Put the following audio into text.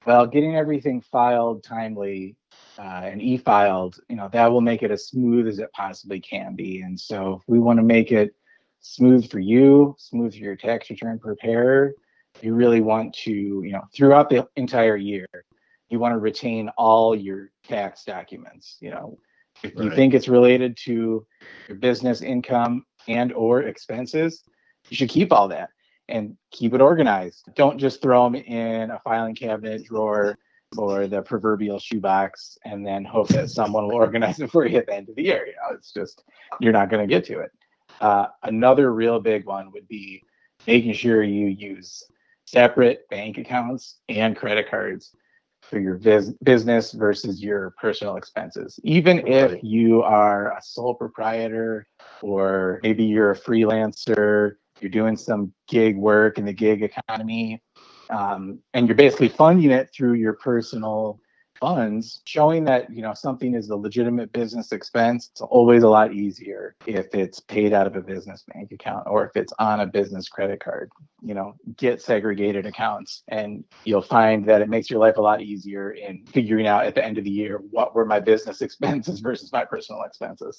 Well, getting everything filed timely and e-filed, that will make it as smooth as it possibly can be. And so if we want to make it smooth for you, smooth for your tax return preparer, you really want to, throughout the entire year, you want to retain all your tax documents. If you Right. think it's related to your business income and or expenses, you should keep all that and keep it organized. Don't just throw them in a filing cabinet drawer or the proverbial shoebox and then hope that someone will organize it for you at the end of the year. It's just, you're not going to get to it. Another real big one would be making sure you use separate bank accounts and credit cards for your business versus your personal expenses. Even if Right. you are a sole proprietor or maybe you're a freelancer, you're doing some gig work in the gig economy, and you're basically funding it through your personal funds, showing that something is a legitimate business expense. It's always a lot easier if it's paid out of a business bank account or if it's on a business credit card. Get segregated accounts, and you'll find that it makes your life a lot easier in figuring out at the end of the year what were my business expenses versus my personal expenses.